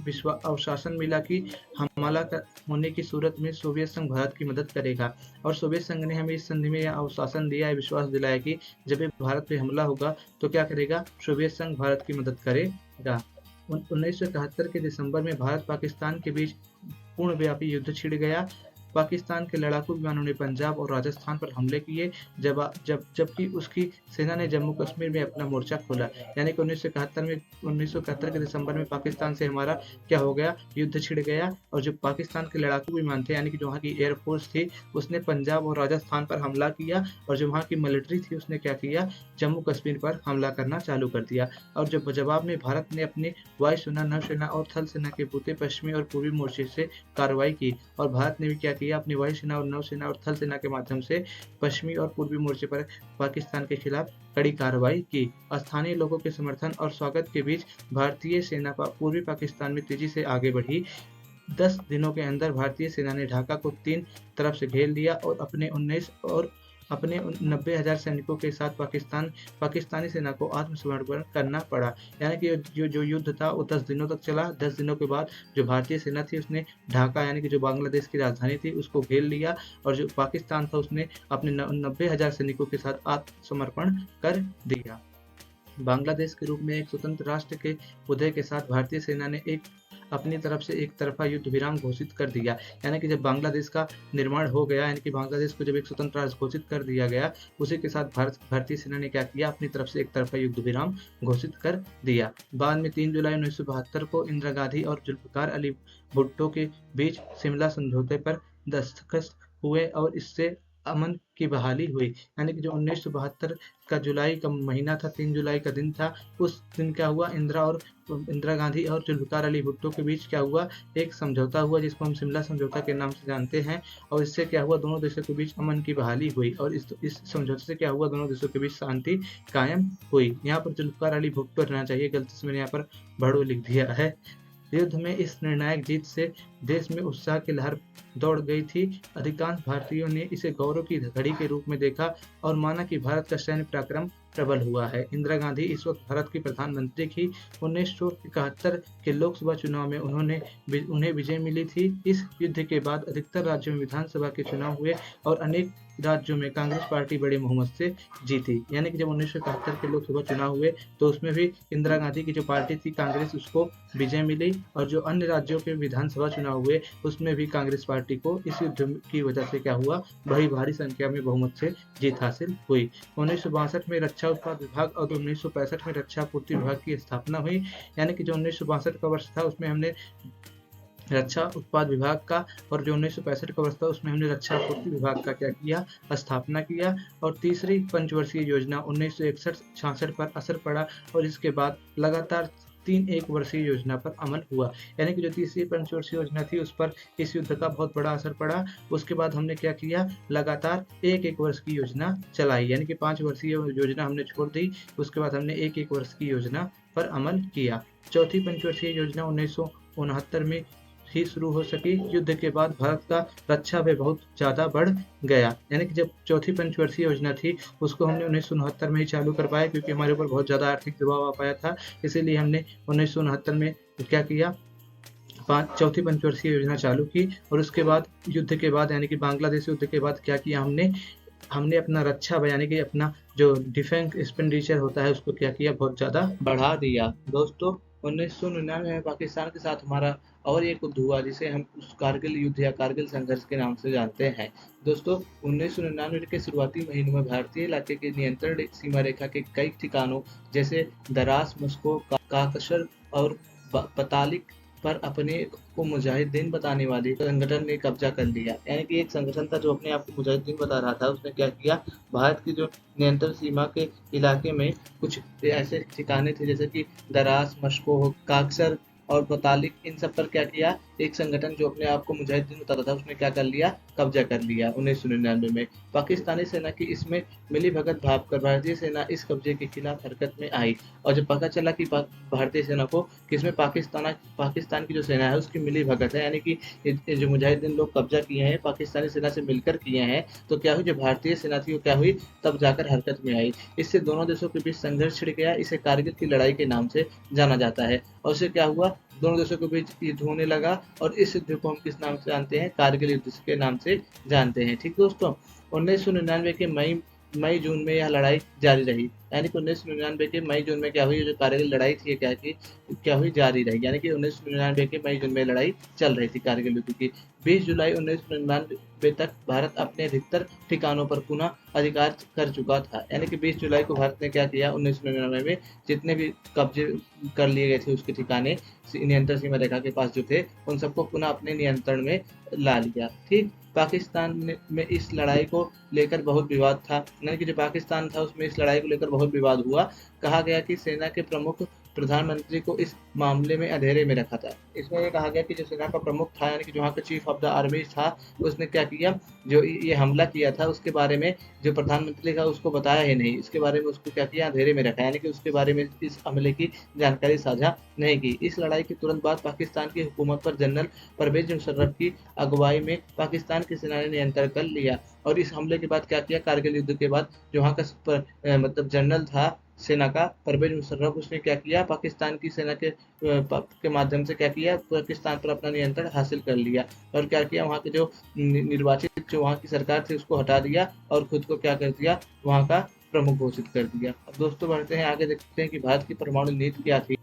आश्वासन मिला कि हमला होने की सूरत में सोवियत संघ भारत की मदद करेगा, और सोवियत संघ ने हमें इस संधि में यह आश्वासन दिया है, विश्वास दिलाया कि जब भारत पे हमला होगा तो क्या करेगा, सोवियत संघ भारत की मदद करेगा। 1971 के दिसंबर में भारत पाकिस्तान के बीच पूर्णव्यापी युद्ध छिड़ गया। पाकिस्तान के लड़ाकू विमानों ने पंजाब और राजस्थान पर हमले किए, जबकि उसकी सेना ने जम्मू कश्मीर में अपना मोर्चा खोला। यानी कि 1971 के दिसंबर में पाकिस्तान से हमारा क्या हो गया, युद्ध छिड़ गया, और जो पाकिस्तान के लड़ाकू विमान थे, यानी कि जो वहाँ की एयरफोर्स थी, उसने पंजाब और राजस्थान पर हमला किया, और जो वहाँ की मिलिट्री थी उसने क्या किया, जम्मू कश्मीर पर हमला करना चालू कर दिया। और जब जवाब में भारत ने अपनी वायुसेना, नौसेना और थल सेना के बूते पश्चिमी और पूर्वी मोर्चे से कार्रवाई की, और भारत ने भी क्या किया, अपनी वायुसेना और नौसेना और थल सेना के माध्यम से पश्चिमी और पूर्वी मोर्चे पर पाकिस्तान के खिलाफ कड़ी कार्रवाई की। स्थानीय लोगों के समर्थन और स्वागत के बीच भारतीय सेना पूर्वी पाकिस्तान में तेजी से आगे बढ़ी। 10 दिनों के अंदर भारतीय सेना ने ढाका को 3 तरफ से घेर लिया और अपने 90,000 सैनिकों के साथ पाकिस्तानी सेना को आत्मसमर्पण करना पड़ा। यानी कि जो युद्ध था वो 10 दिनों तक चला। 10 दिनों के बाद जो भारतीय सेना थी उसने ढाका, यानी कि जो बांग्लादेश की राजधानी थी, उसको घेर लिया, और जो पाकिस्तान था उसने अपने 90,000 सैनिकों के साथ आत्मसमर्पण कर दिया। बांग्लादेश के रूप में एक स्वतंत्र राष्ट्र के उदय के साथ भारतीय सेना ने अपनी तरफ से एक तरफा युद्ध विराम घोषित कर दिया। यानी कि जब बांग्लादेश का निर्माण हो गया, यानी कि बांग्लादेश को जब एक स्वतंत्र राष्ट्र घोषित कर दिया गया, उसी के साथ भारतीय सेना ने क्या किया, अपनी तरफ से एक तरफा युद्ध विराम घोषित कर दिया। बाद में 3 जुलाई 1972 को इंदिरा गांधी और जुल्फिकार अली भुट्टो के बीच शिमला समझौते पर दस्तखत हुए, और इससे अमन की बहाली हुई। यानी कि जो 1972 का जुलाई का महीना था, 3 जुलाई का दिन था, उस दिन क्या हुआ, इंदिरा गांधी और जुल्फिकार अली भुट्टो के बीच क्या हुआ, एक समझौता हुआ, जिसको हम शिमला समझौता के नाम से जानते हैं। और इससे क्या हुआ, दोनों देशों के बीच अमन की बहाली हुई, और इस समझौते से क्या हुआ, दोनों देशों के बीच शांति कायम हुई। यहाँ पर जुल्फिकार अली भुट्टो रहना चाहिए, गलती से मैंने यहाँ पर भड़ो लिख दिया है। युद्ध में इस निर्णायक जीत से देश में उत्साह की लहर दौड़ गई थी। अधिकांश भारतीयों ने इसे गौरव की घड़ी के रूप में देखा और माना कि भारत का सैन्य पराक्रम प्रबल हुआ है। इंदिरा गांधी इस वक्त भारत की प्रधानमंत्री थी। 1971 के लोकसभा चुनाव में उन्हें विजय मिली थी। इस युद्ध के बाद अधिकतर राज्यों में विधानसभा के चुनाव हुए और अनेक राज्यों में कांग्रेस पार्टी बड़े बहुमत से जीती। यानी कि जब 1971 के लोकसभा चुनाव हुए तो उसमें भी इंदिरा गांधी की जो पार्टी थी कांग्रेस, उसको विजय मिली, और जो अन्य राज्यों के विधानसभा चुनाव हुए उसमें भी कांग्रेस पार्टी को इस युद्ध की वजह से क्या हुआ, बड़ी भारी संख्या में बहुमत से जीत हासिल हुई। 1962 में रक्षा उत्पाद विभाग और 1965 में रक्षा आपूर्ति विभाग की स्थापना हुई। यानी कि जो 1962 का वर्ष था उसमें हमने रक्षा उत्पाद विभाग का, और जो 1965 का वर्ष था उसमें हमने रक्षा आपूर्ति विभाग का क्या किया, स्थापना किया। और तीसरी पंचवर्षीय योजना 1961-66 पर असर पड़ा, और इसके बाद लगातार 3 एक वर्षीय योजना पर अमल हुआ। यानी कि जो तीसरी पंचवर्षीय योजना थी उस पर इस युद्ध का बहुत बड़ा असर पड़ा। उसके बाद हमने क्या किया, लगातार एक वर्ष की योजना चलाई, यानी कि 5 वर्षीय योजना हमने छोड़ दी। उसके बाद हमने एक वर्ष की योजना पर अमल किया। चौथी पंचवर्षीय योजना 1969 में ही शुरू हो सकी। युद्ध के बाद भारत का रक्षा व्यय बहुत ज्यादा बढ़ गया। यानी कि जब चौथी पंचवर्षीय योजना थी उसको हमने 1969 में ही चालू कर पाया, क्योंकि हमारे ऊपर बहुत ज्यादा आर्थिक दबाव आ पाया था। इसीलिए हमने 1969 में क्या किया, चौथी पंचवर्षीय योजना चालू की। और उसके बाद युद्ध के बाद, यानी कि बांग्लादेश युद्ध के बाद क्या किया, हमने अपना रक्षा व्यय, यानी कि अपना जो डिफेंस एक्सपेंडिचर होता है उसको क्या किया, बहुत ज्यादा बढ़ा दिया। दोस्तों 1999 में पाकिस्तान के साथ हमारा और एक युद्ध हुआ, जिसे हम उस कारगिल युद्ध या कारगिल संघर्ष के नाम से जानते हैं। दोस्तों 1999 के शुरुआती महीनों में भारतीय इलाके के नियंत्रण सीमा रेखा के कई ठिकानों जैसे दरास, मस्को, काकसर और पतालिक पर अपने को मुजाहिदीन बताने वाले संगठन ने कब्जा कर लिया। यानी कि एक संगठन था जो अपने आप को मुजाहिदीन बता रहा था, उसने क्या किया, भारत की जो नियंत्रण सीमा के इलाके में कुछ ऐसे ठिकाने थे जैसे कि दरास, मस्को, काकसर और बतालिक, इन सब पर क्या किया, एक संगठन जो अपने आप को मुजाहिदीन बताता था उसने क्या कर लिया, कब्जा कर लिया 1999 में। पाकिस्तानी सेना की इसमें मिली भगत भाप कर भारतीय सेना इस कब्जे के खिलाफ हरकत में आई। और जब पता चला कि भारतीय सेना को किसमें पाकिस्तान की जो सेना है उसकी मिली भगत है, यानी कि ये जो मुजाहिदीन लोग कब्जा किए हैं पाकिस्तानी सेना से मिलकर किए हैं, तो क्या हुई, जो भारतीय सेना थी वो क्या हुई, तब जाकर हरकत में आई। इससे दोनों देशों के बीच संघर्ष छिड़ गया। इसे कारगिल की लड़ाई के नाम से जाना जाता है। और उससे क्या हुआ, दोनों देशों के बीच युद्ध होने लगा और इस युद्ध को हम किस नाम से जानते हैं, कारगिल युद्ध के नाम से जानते हैं। ठीक दोस्तों, 1999 के मई जून में यह लड़ाई जारी रही। यानी कि 1999 के मई जून में क्या हुई, जो कारगिल लड़ाई थी क्या हुई, जारी रही। यानी कि 1999 के मई जून में लड़ाई चल रही थी कारगिल युद्ध की। 20 जुलाई 1999 तक भारत अपने अधिकतर ठिकानों पर पुनः अधिकार कर चुका था। यानी कि 20 जुलाई को भारत ने क्या किया, 1999 में जितने भी कब्जे कर लिए गए थे उसके ठिकाने नियंत्रण सीमा रेखा के पास जो थे, उन सबको पुनः अपने नियंत्रण में ला लिया। ठीक, पाकिस्तान में इस लड़ाई को लेकर बहुत विवाद था। यानी कि जो पाकिस्तान था उसमें इस लड़ाई को लेकर बहुत विवाद हुआ। कहा गया कि सेना के प्रमुख प्रधानमंत्री को इस मामले में अंधेरे में रखा था। इसमें ये कहा गया कि जो सेना का प्रमुख था, यानी कि जो वहाँ का चीफ ऑफ द आर्मी था, उसने क्या किया, जो ये हमला किया था उसके बारे में जो प्रधानमंत्री था उसको बताया ही नहीं। इसके बारे में उसको क्या किया, अंधेरे में रखा, यानी कि उसके बारे में इस हमले की जानकारी साझा नहीं की। इस लड़ाई के तुरंत बाद पाकिस्तान की हुकूमत पर जनरल परवेज मुशर्रफ की अगुवाई में पाकिस्तान की सेना ने नियंत्रण कर लिया। और इस हमले के बाद क्या किया, कारगिल युद्ध के बाद जो वहाँ का मतलब जनरल था सेना का, परवेज मुशर्रफ, उसने क्या किया, पाकिस्तान की सेना के माध्यम से क्या किया, पाकिस्तान पर अपना नियंत्रण हासिल कर लिया। और क्या किया, वहाँ के जो निर्वाचित जो वहाँ की सरकार थी उसको हटा दिया और खुद को क्या कर दिया, वहाँ का प्रमुख घोषित कर दिया। अब दोस्तों बढ़ते हैं आगे, देखते हैं कि भारत की परमाणु नीति क्या थी।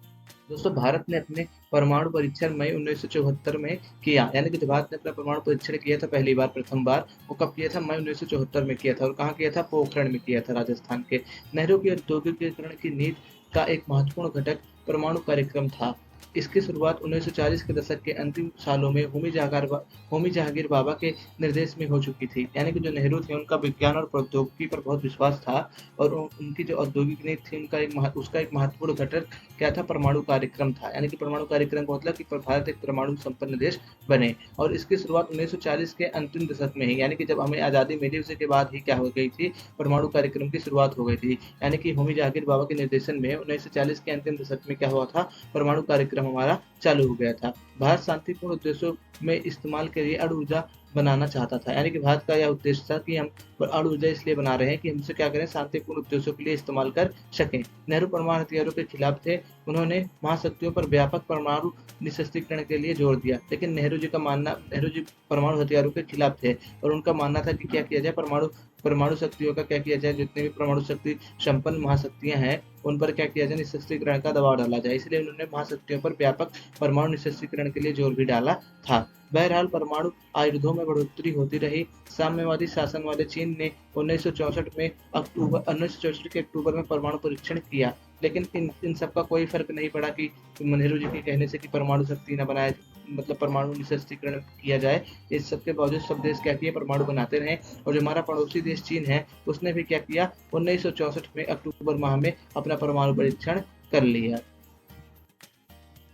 दोस्तों, भारत ने अपने परमाणु परीक्षण मई 1974 में किया। यानी कि जब भारत ने अपना परमाणु परीक्षण किया था पहली बार, प्रथम बार, वो कब किया था, मई 1974 में किया था। और कहाँ किया था, पोखरण में किया था, राजस्थान के। नेहरू की औद्योगिकीकरण की नीति का एक महत्वपूर्ण घटक परमाणु कार्यक्रम था। इसकी शुरुआत 1940 के दशक के अंतिम सालों में होमी जहांगीर बाबा के निर्देश में हो चुकी थी। यानी कि जो नेहरू थे उनका विज्ञान और प्रौद्योगिकी पर बहुत विश्वास था और उनकी जो औद्योगिक नीति थी उसका एक महत्वपूर्ण घटक क्या था, परमाणु कार्यक्रम था। यानी कि परमाणु कार्यक्रम का मतलब कि भारत एक परमाणु संपन्न देश बने। और इसकी शुरुआत 1940 के अंतिम दशक में ही, यानी कि जब हमें आज़ादी मिली उसी के बाद ही क्या हो गई थी, परमाणु कार्यक्रम की शुरुआत हो गई थी। यानी कि होमी जहांगीर बाबा के निर्देशन में 1940 के अंतिम दशक में क्या हुआ था, परमाणु कार्यक्रम हमारा चालू हो गया था। भारत शांतिपूर्ण उद्देश्यों में इस्तेमाल के लिए अणु ऊर्जा बनाना चाहता था। यानी कि भारत का यह उद्देश्य था कि हम अणु ऊर्जा इसलिए बना रहे हैं कि हमसे क्या करें, शांतिपूर्ण उद्देश्यों के लिए इस्तेमाल कर सकें। नेहरू परमाणु हथियारों के खिलाफ थे। उन्होंने महाशक्तियों पर व्यापक परमाणु निशस्त्रीकरण के लिए जोर दिया। लेकिन नेहरू जी परमाणु हथियारों के खिलाफ थे और उनका मानना था कि क्या किया जाए, परमाणु शक्तियों का क्या किया जाए, जितने भी परमाणु शक्ति संपन्न महाशक्तियां हैं उन पर क्या किया जाए, निशस्त्रीकरण का दबाव डाला जाए। इसलिए उन्होंने महाशक्तियों पर व्यापक परमाणु निशस्त्रीकरण के लिए जोर भी डाला था। बहरहाल परमाणु आयुधों में बढ़ोतरी होती रही। साम्यवादी शासन वाले चीन ने 1964 के अक्टूबर में परमाणु परीक्षण किया। लेकिन इन सब का कोई फर्क नहीं पड़ा कि नेहरू जी के कहने से कि परमाणु शक्ति न बनाए, मतलब परमाणु निशस्त्रीकरण किया जाए। इस सब के बावजूद सब देश क्या किए, परमाणु बनाते रहे। और जो हमारा पड़ोसी देश चीन है उसने भी क्या किया, 1964 में अक्टूबर माह में अपना परमाणु परीक्षण कर लिया।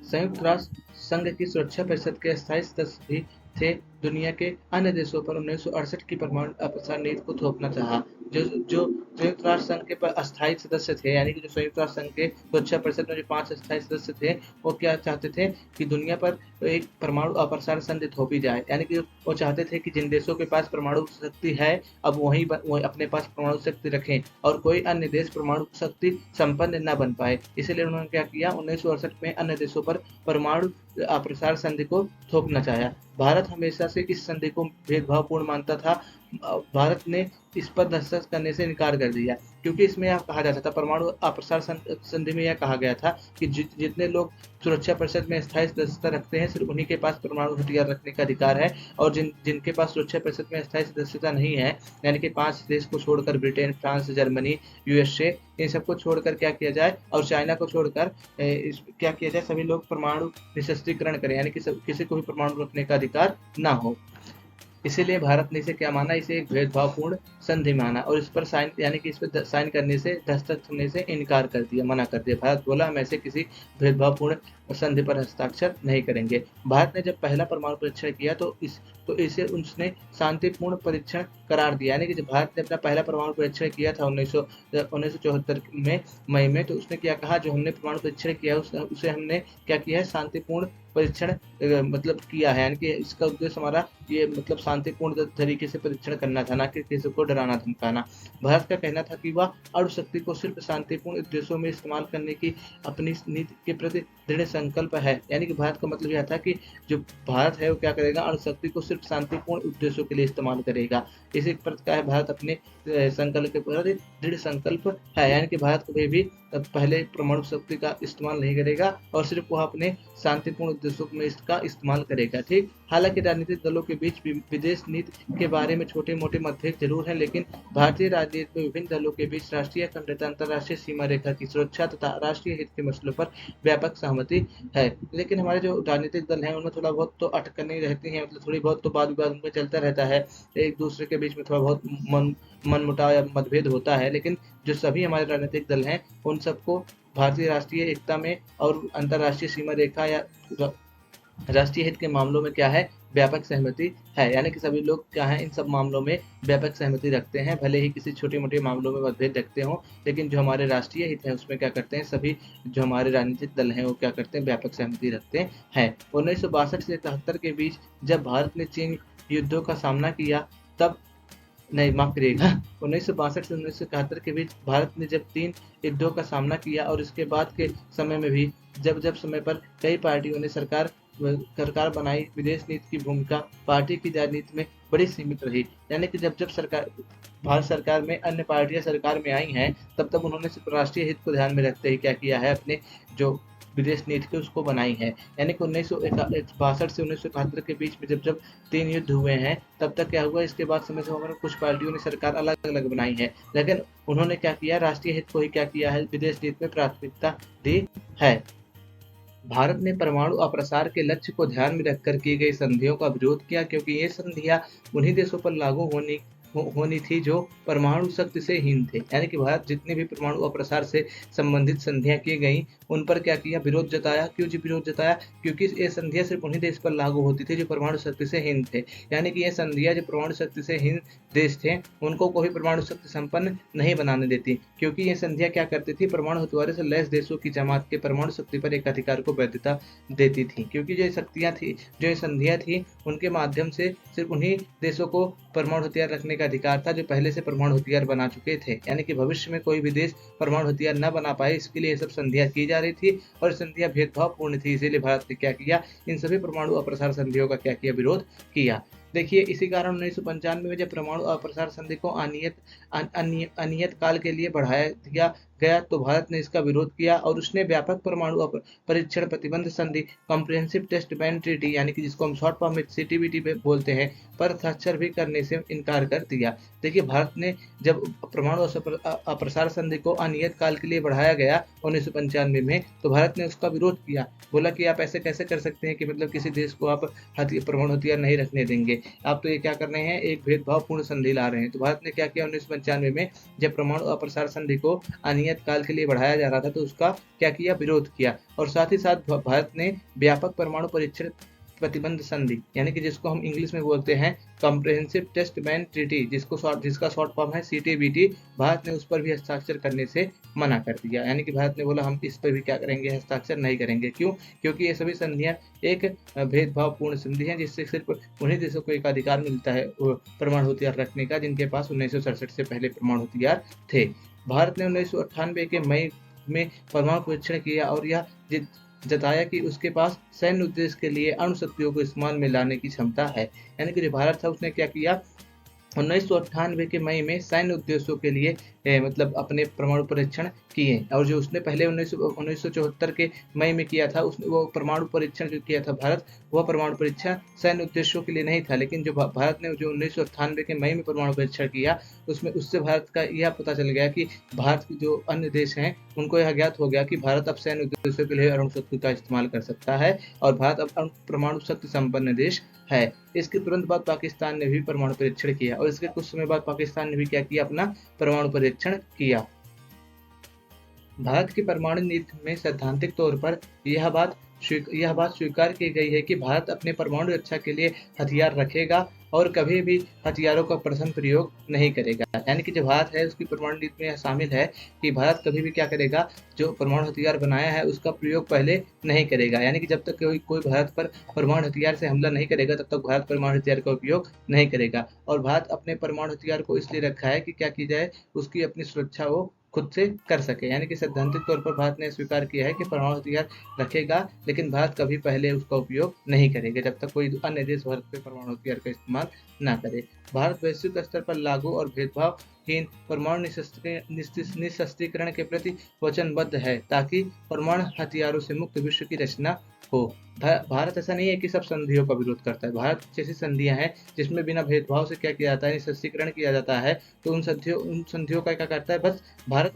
संयुक्त राष्ट्र संघ की सुरक्षा परिषद के अस्थायी सदस्य भी थे। दुनिया के अन्य देशों पर 1968 की परमाणु अप्रसार नीति को थोपना चाहा। जो संयुक्त राष्ट्र संघ के अस्थायी सदस्य थे, यानी कि जो संयुक्त राष्ट्र संघ के सुरक्षा परिषद में जो 5 अस्थायी सदस्य थे, वो क्या चाहते थे कि दुनिया पर एक परमाणु अप्रसार संधि थोपी जाए। यानी कि वो चाहते थे कि जिन देशों के पास परमाणु शक्ति है अब वही अपने पास परमाणु शक्ति रखें और कोई अन्य देश परमाणु शक्ति संपन्न न बन पाए। इसलिए उन्होंने क्या किया, 1968 में अन्य देशों पर परमाणु अप्रसार संधि को थोपना चाहा। भारत हमेशा से इस संधि को भेदभावपूर्ण मानता था। भारत ने इस पर दस्तखत करने से इनकार कर दिया, क्योंकि इसमें यह कहा जाता था, परमाणु अप्रसार संधि में यह कहा गया था कि जितने लोग सुरक्षा परिषद में स्थायी सदस्यता रखते हैं सिर्फ उन्हीं के पास परमाणु हथियार रखने का अधिकार है। और जिनके पास सुरक्षा परिषद में स्थायी सदस्यता नहीं है, यानी कि 5 देश को छोड़कर ब्रिटेन, फ्रांस, जर्मनी, यूएसए, इन सबको छोड़कर क्या किया जाए, और चाइना को छोड़कर क्या किया जाए, सभी लोग परमाणु निशस्त्रीकरण करें, यानी कि किसी को भी परमाणु रखने का अधिकार ना हो। इसीलिए भारत ने इसे क्या माना, इसे एक भेदभावपूर्ण संधि माना और इस पर साइन यानी कि इस पर साइन करने से, दस्तखत करने से इनकार कर दिया, मना कर दिया। भारत बोला हम ऐसे किसी भेदभावपूर्ण संधि पर हस्ताक्षर नहीं करेंगे। भारत ने जब पहला परमाणु परीक्षण किया तो इसे उसने शांतिपूर्ण परीक्षण करार दिया। यानी कि जब भारत ने अपना पहला परमाणु परीक्षण किया था 1974 में मई में, तो उसने क्या कहा, जो हमने परमाणु परीक्षण किया उसे हमने क्या किया है, शांतिपूर्ण परीक्षण मतलब किया है। यानी कि इसका उद्देश्य हमारा ये मतलब शांतिपूर्ण तरीके से परीक्षण करना था, ना कि किसी को डराना धमकाना। भारत का कहना था कि वह अणु शक्ति को सिर्फ शांतिपूर्ण उद्देश्यों में इस्तेमाल करने की अपनी नीति के प्रति दृढ़ संकल्प है। यानी कि भारत का मतलब यह था कि जो भारत है वो क्या करेगा, अणु शक्ति को सिर्फ शांतिपूर्ण उद्देश्यों के लिए इस्तेमाल करेगा। इसी प्रकार भारत अपने संकल्प के प्रति दृढ़ संकल्प है। यानी कि भारत कभी भी पहले परमाणु शक्ति का इस्तेमाल नहीं करेगा और सिर्फ वह अपने शांतिपूर्ण उद्देश्यों में इसका इस्तेमाल करेगा। ठीक, हालांकि राजनीतिक दलों के बीच विदेश नीति के बारे में छोटे मोटे मतभेद जरूर हैं, लेकिन भारतीय राजनीति में विभिन्न दलों के बीच राष्ट्रीय अखंडता, अंतर्राष्ट्रीय सीमा रेखा की सुरक्षा तथा राष्ट्रीय हित के मसलों पर व्यापक सहमति है। लेकिन हमारे जो राजनीतिक दल हैं उनमें थोड़ा बहुत तो अटकनें रहती हैं, मतलब थोड़ी बहुत तो वाद विवाद उनमें चलता रहता है, एक दूसरे के बीच में थोड़ा बहुत मनमुटाव या मतभेद होता है। लेकिन जो सभी हमारे राजनीतिक दल हैं उन सबको भारतीय राष्ट्रीय एकता में और अंतर्राष्ट्रीय सीमा रेखा या राष्ट्रीय हित के मामलों में क्या है, व्यापक सहमति है। यानी कि सभी लोग क्या है, इन सब मामलों में व्यापक सहमति रखते हैं, भले ही किसी छोटे मोटे मामलों में मतभेद रखते हों, लेकिन जो हमारे राष्ट्रीय हित है उसमें क्या करते हैं, सभी जो हमारे राजनीतिक दल हैं वो क्या करते हैं, व्यापक सहमति रखते हैं। 1962 से 71 के बीच जब भारत ने चीन युद्धों का सामना किया तब नहीं, माफ करिएगा, 1962 से 1971 के बीच भारत ने जब 3 युद्धों का सामना किया और इसके बाद के समय में भी जब समय पर कई पार्टियों ने सरकार बनाई, विदेश नीति की भूमिका पार्टी की राजनीति में बड़ी सीमित रही। यानी कि जब सरकार भारत सरकार में अन्य पार्टियां सरकार में आई हैं, तब उन्होंने सिर्फ राष्ट्रीय हित को ध्यान में रखते ही क्या किया है, अपने जो विदेश नीति की उसको बनाई है। यानी कि 1962 से 1971 के बीच में जब 3 युद्ध हुए हैं, तब तक क्या हुआ, इसके बाद समय हमारे कुछ पार्टियों ने सरकार अलग अलग बनाई है, लेकिन उन्होंने क्या किया, राष्ट्रीय हित को ही क्या किया है, विदेश नीति में प्राथमिकता दी है। भारत ने परमाणु अप्रसार के लक्ष्य को ध्यान में रखकर की गई संधियों का विरोध किया, क्योंकि ये संधियां उन्हीं देशों पर लागू होनी थी जो परमाणु शक्ति से हीन थे। यानी कि भारत जितने भी परमाणु अप्रसार से संबंधित संधियां की गई उन पर क्या किया, विरोध जताया। क्यों जी विरोध जताया, क्योंकि ये संधियां सिर्फ उन्हीं देश पर लागू होती थी जो परमाणु शक्ति से हीन थे। यानी कि ये संधियां जो परमाणु शक्ति से हीन देश थे उनको कोई परमाणु शक्ति संपन्न नहीं बनाने देती, क्योंकि ये संधियां क्या करती थी, परमाणु हथियारों से लैस देशों की जमात के परमाणु शक्ति पर एक अधिकार को वैधता देती थी। क्योंकि जो शक्तियां थी, जो ये संधियां थी, उनके माध्यम से सिर्फ उन्हीं देशों को परमाणु हथियार रखने का अधिकार था जो पहले से परमाणु हथियार बना चुके थे। यानी कि भविष्य में कोई भी देश परमाणु हथियार न बना पाए, इसके लिए ये सब संधियां की जा रही थी और संधियां भेदभावपूर्ण थी। इसीलिए भारत ने क्या किया, इन सभी परमाणु अप्रसार संधियों का क्या किया, विरोध किया। देखिए, इसी कारण 1995 में जब परमाणु अप्रसार संधि को अनियत काल के लिए बढ़ाया दिया गया तो भारत ने इसका विरोध किया और उसने व्यापक परमाणु परीक्षण प्रतिबंध संधि कॉम्प्रिहेंसिव टेस्ट बैन ट्रीटी, यानी कि जिसको हम शॉर्ट फॉर्म में CTBT बोलते हैं, पर हस्ताक्षर भी करने से इनकार कर दिया। देखिए, भारत ने जब परमाणु अप्रसार संधि को अनियत काल के लिए बढ़ाया गया 1995 में, तो भारत ने उसका विरोध किया, बोला कि आप ऐसे कैसे कर सकते हैं कि मतलब किसी देश को आप परमाणु हथियार नहीं रखने देंगे, आप तो ये क्या कर रहे हैं, एक भेदभावपूर्ण संधि ला रहे हैं। तो भारत ने क्या किया, 1995 में जब परमाणु अप्रसार संधि को अनियत काल के लिए बढ़ाया जा रहा था तो उसका क्या किया, विरोध किया। और साथ ही साथ भारत ने व्यापक परमाणु परीक्षण प्रतिबंध संधि, यानी कि जिसको हम इंग्लिश में बोलते हैं कॉम्प्रिहेंसिव टेस्ट बैन ट्रीटी, जिसका शॉर्ट फॉर्म है CTBT, भारत ने उस पर भी हस्ताक्षर करने से मना कर दिया। यानी कि भारत ने बोला हम इस पर भी क्या करेंगे, हस्ताक्षर नहीं करेंगे। क्यों, क्योंकि ये सभी संधियां एक भेदभावपूर्ण संधि है, जिससे सिर्फ उन्हीं देशों को एक अधिकार मिलता है परमाणु हथियार रखने का जिनके पास 1967 से पहले परमाणु हथियार थे। भारत ने 1998 के मई में परमाणु परीक्षण किया और यह जताया कि उसके पास सैन्य उद्देश्य के लिए अणु शक्तियों को इस्तेमाल में लाने की क्षमता है। यानी कि जो भारत था उसने क्या किया, 1998 के मई में सैन्य उद्देश्यों के लिए मतलब अपने परमाणु परीक्षण किए। और जो उसने पहले 1974 के मई में किया था, उसने वो परमाणु परीक्षण जो किया था भारत, वह परमाणु परीक्षण सैन्य उद्देश्यों के लिए नहीं था, लेकिन जो भारत ने जो 1998 के मई में परमाणु परीक्षण किया, उसमें उससे भारत का यह पता चल गया कि भारत के जो अन्य देश हैं उनको यह ज्ञात हो गया कि भारत अब सैन्य उद्देश्यों के लिए अणु शक्ति का इस्तेमाल कर सकता है और भारत अब परमाणु शक्ति संपन्न देश है। इसके तुरंत बाद पाकिस्तान ने भी परमाणु परीक्षण किया और इसके कुछ समय बाद पाकिस्तान ने भी क्या किया, अपना परमाणु परीक्षण किया। भारत की परमाणु नीति में सैद्धांतिक तौर पर यह बात स्वीकार की गई है कि भारत अपने परमाणु रक्षा के लिए हथियार रखेगा और कभी भी हथियारों का प्रथम प्रयोग नहीं करेगा। यानी कि जो भारत है उसकी परमाणु नीति में यह शामिल है कि भारत कभी भी क्या करेगा, जो परमाणु हथियार बनाया है उसका प्रयोग पहले नहीं करेगा। यानी कि जब तक कोई भारत पर परमाणु हथियार से हमला नहीं करेगा तब तक भारत परमाणु हथियार का उपयोग नहीं करेगा। और भारत अपने परमाणु हथियार को इसलिए रखा है कि क्या की जाए, उसकी अपनी सुरक्षा वो खुद से कर सके। यानी कि सैद्धांतिक तौर पर भारत ने स्वीकार किया है कि परमाणु हथियार रखेगा, लेकिन भारत कभी पहले उसका उपयोग नहीं करेगा जब तक कोई अन्य देश भारत पे परमाणु हथियार का इस्तेमाल ना करे। भारत वैश्विक स्तर पर लागू और भेदभावहीन परमाणु निशस्त्रीकरण के प्रति वचनबद्ध है ताकि परमाणु हथियारों से मुक्त विश्व की रचना हो। भारत ऐसा नहीं है कि सब संधियों का विरोध करता है। भारत जैसी संधियां हैं जिसमें बिना भेदभाव से क्या किया जाता है, निशस्त्रीकरण किया जाता है, तो उन संधियों का क्या करता है, बस भारत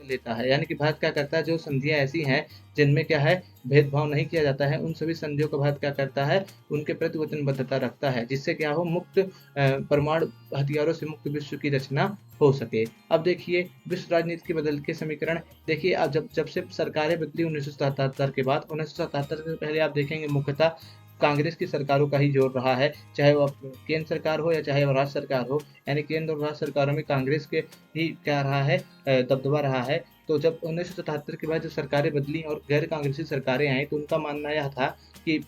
लेता है। यानी कि भारत क्या करता है, जो संधियां ऐसी हैं जिनमें क्या है भेदभाव नहीं किया जाता है, उन सभी संधियों का भारत क्या करता है, उनके प्रति वचनबद्धता रखता है, जिससे क्या हो, मुक्त परमाणु हथियारों से मुक्त विश्व की रचना हो सके। अब देखिए विश्व राजनीति के बदल के समीकरण। देखिए अब जब से सरकारें बदली 1977 के बाद, 1977 से पहले आप देखेंगे मुख्यतः कांग्रेस की सरकारों का ही जोर रहा है, चाहे वो केंद्र सरकार हो या चाहे वो राज्य सरकार हो। यानी केंद्र और राज्य सरकारों में कांग्रेस के ही क्या रहा है, दबदबा रहा है। तो जब 1977 के बाद जो सरकारें बदली और गैर कांग्रेसी सरकारें आई, तो उनका मानना यह था कि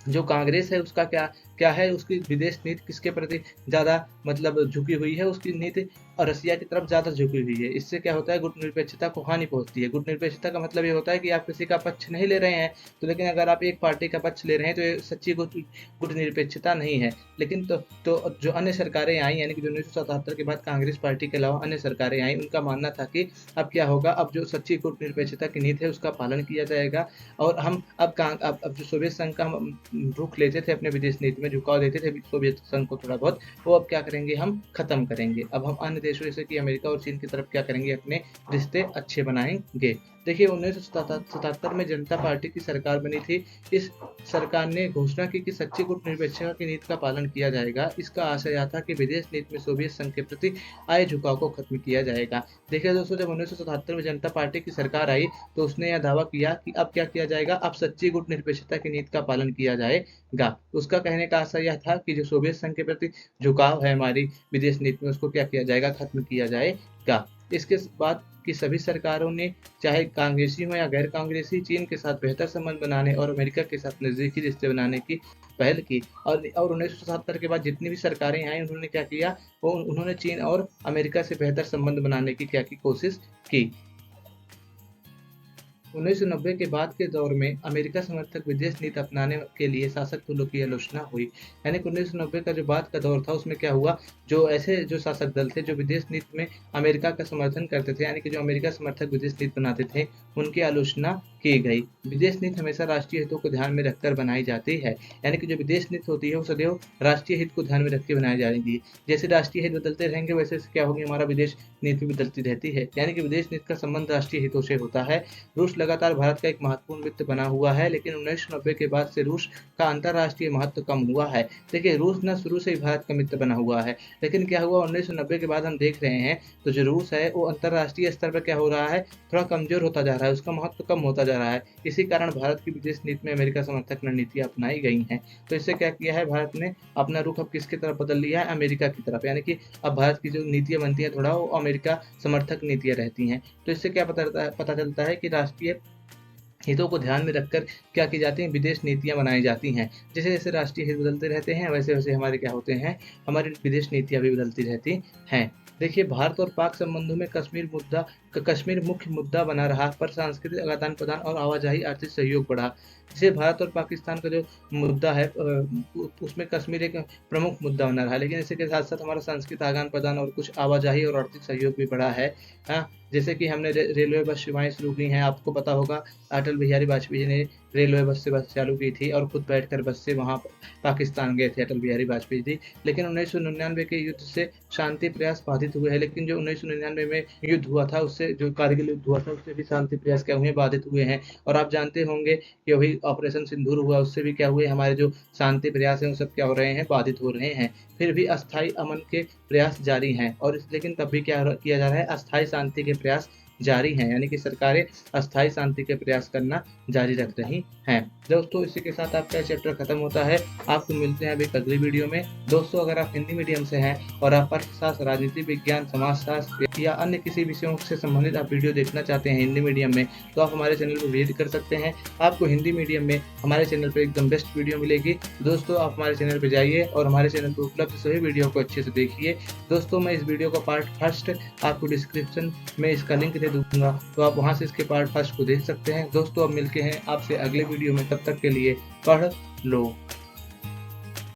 जो कांग्रेस है उसका क्या है, उसकी विदेश नीति किसके प्रति ज़्यादा मतलब झुकी हुई है, उसकी नीति और रसिया की तरफ ज़्यादा झुकी हुई है। इससे क्या होता है, गुटनिरपेक्षता को हानि पहुंचती है। गुटनिरपेक्षता का मतलब ये होता है कि आप किसी का पक्ष नहीं ले रहे हैं, तो लेकिन अगर आप एक पार्टी का पक्ष ले रहे हैं तो ये सच्ची गुटनिरपेक्षता नहीं है। लेकिन तो जो अन्य सरकारें आई, यानी कि 1977 के बाद कांग्रेस पार्टी के अलावा अन्य सरकारें आई, उनका मानना था कि अब क्या होगा, अब जो सच्ची गुटनिरपेक्षता की नीति है उसका पालन किया जाएगा और हम अब जो सोवियत संघ का रुख लेते थे, अपने विदेश नीति में झुकाव देते थे सोवियत संघ को थोड़ा बहुत, वो अब क्या करेंगे, हम खत्म करेंगे। अब हम अन्य देशों जैसे कि अमेरिका और चीन की तरफ क्या करेंगे, अपने रिश्ते अच्छे बनाएंगे। देखिए 1977 में जनता पार्टी की सरकार बनी थी। इस सरकार ने घोषणा की कि सच्ची गुटनिरपेक्षता की नीति का पालन किया जाएगा। इसका आशय यह था कि विदेश नीति में सोवियत संघ के प्रति आए झुकाव को खत्म किया जाएगा। देखिए दोस्तों, जब 1977 में जनता पार्टी की सरकार आई तो उसने यह दावा किया कि अब क्या किया जाएगा, अब सच्ची गुटनिरपेक्षता की नीति का पालन किया जाएगा। उसका कहने का आशय यह था कि जो सोवियत संघ के प्रति झुकाव है हमारी विदेश नीति में, उसको क्या किया जाएगा, खत्म किया जाएगा। इसके बाद की सभी सरकारों ने, चाहे कांग्रेसी हो या गैर कांग्रेसी, चीन के साथ बेहतर संबंध बनाने और अमेरिका के साथ नजदीकी रिश्ते बनाने की पहल की। और 1977 के बाद जितनी भी सरकारें आई, उन्होंने क्या किया, वो उन्होंने चीन और अमेरिका से बेहतर संबंध बनाने की क्या की कोशिश की। 1990 के बाद के दौर में अमेरिका समर्थक विदेश नीति अपनाने के लिए शासक दलों की आलोचना हुई। यानी 1990 का जो बाद का दौर था उसमें क्या हुआ, जो शासक दल थे जो विदेश नीति में अमेरिका का समर्थन करते थे, यानी कि जो अमेरिका समर्थक विदेश नीति बनाते थे, उनकी आलोचना की गई। विदेश नीति हमेशा राष्ट्रीय हितों को ध्यान में रखकर बनाई जाती है। यानी कि जो विदेश नीति होती है वो सदैव राष्ट्रीय हित को ध्यान में रख के बनाई जाएगी। जैसे राष्ट्रीय हित बदलते रहेंगे वैसे क्या होगी, हमारा विदेश नीति बदलती रहती है। यानी कि विदेश नीति का संबंध राष्ट्रीय हितों से होता है। रूस लगातार भारत का एक महत्वपूर्ण मित्र बना हुआ है, लेकिन 1990 के बाद से रूस का अंतर्राष्ट्रीय महत्व कम हुआ है। देखिए रूस न शुरू से ही भारत का मित्र बना हुआ है, लेकिन क्या हुआ 1990 के बाद हम देख रहे हैं तो जो रूस है वो अंतर्राष्ट्रीय स्तर पर क्या हो रहा है, थोड़ा कमजोर होता जा रहा है, उसका महत्व कम होता जा रहा है। इसी कारण भारत की विदेश नीति में अमेरिका समर्थक रणनीतियां अपनाई गई हैं। तो इससे क्या किया है, भारत ने अपना रुख अब किसकी तरफ बदल लिया है, अमेरिका की तरफ। यानी कि अब भारत की जो नीतियां बनती हैं थोड़ा वो अमेरिका समर्थक नीतियां रहती हैं। तो इससे क्या पता चलता है कि राष्ट्रीय हितों को ध्यान में रखकर क्या की जाती हैं, विदेश नीतियां बनाई जाती हैं। जैसे जैसे राष्ट्रीय हित बदलते रहते हैं वैसे वैसे हमारे क्या होते हैं, हमारी विदेश नीतियां भी बदलती रहती हैं। देखिए भारत और पाक संबंधों में कश्मीर मुद्दा कश्मीर मुख्य मुद्दा बना रहा, पर सांस्कृतिक आदान प्रदान और आवाजाही आर्थिक सहयोग बढ़ा। जैसे भारत और पाकिस्तान का जो मुद्दा है उसमें कश्मीर एक प्रमुख मुद्दा बना रहा है, लेकिन इसी के साथ साथ हमारा सांस्कृतिक आदान प्रदान और कुछ आवाजाही और आर्थिक सहयोग भी बढ़ा है। हाँ, जैसे कि हमने रेलवे बस सेवाएं शुरू की हैं। आपको पता होगा अटल बिहारी वाजपेयी ने रेलवे बस सेवा चालू की थी और खुद बैठकर बस से वहाँ पाकिस्तान गए थे अटल बिहारी वाजपेयी जी। लेकिन 1999 के युद्ध से शांति प्रयास बाधित हुए हैं। लेकिन जो 1999 में युद्ध हुआ था, उससे जो कारगिल युद्ध हुआ था, उससे भी शांति प्रयास क्या हुए, बाधित हुए हैं। और आप जानते होंगे कि अभी ऑपरेशन सिंदूर हुआ, उससे भी क्या हुए, हमारे जो शांति प्रयास हैं वो सब क्या हो रहे हैं, बाधित हो रहे हैं। फिर भी अस्थायी अमन के प्रयास जारी हैं और लेकिन तब भी क्या किया जा रहा है, अस्थायी शांति के प्रयास जारी हैं, यानी कि सरकारें अस्थायी शांति के प्रयास करना जारी रख रही हैं। दोस्तों, इसी के साथ आपका चैप्टर खत्म होता है। आपको मिलते हैं अभी अगली वीडियो में। दोस्तों, अगर आप हिंदी मीडियम से हैं और आप अर्थशास्त्र, राजनीति विज्ञान, समाजशास्त्र या अन्य किसी विषयों से संबंधित आप वीडियो देखना चाहते हैं हिंदी मीडियम में, तो आप हमारे चैनल पर विजिट कर सकते हैं। आपको हिंदी मीडियम में हमारे चैनल पर एकदम बेस्ट वीडियो मिलेगी। दोस्तों, आप हमारे चैनल पर जाइए और हमारे चैनल पर उपलब्ध सभी वीडियो को अच्छे से देखिए। दोस्तों, मैं इस वीडियो का पार्ट फर्स्ट आपको डिस्क्रिप्शन में इसका लिंक दे दूंगा, तो आप वहां से इसके पार्ट फर्स्ट को देख सकते हैं। दोस्तों, अब मिलते हैं आपसे अगले वीडियो में, तब तक के लिए पढ़ लो।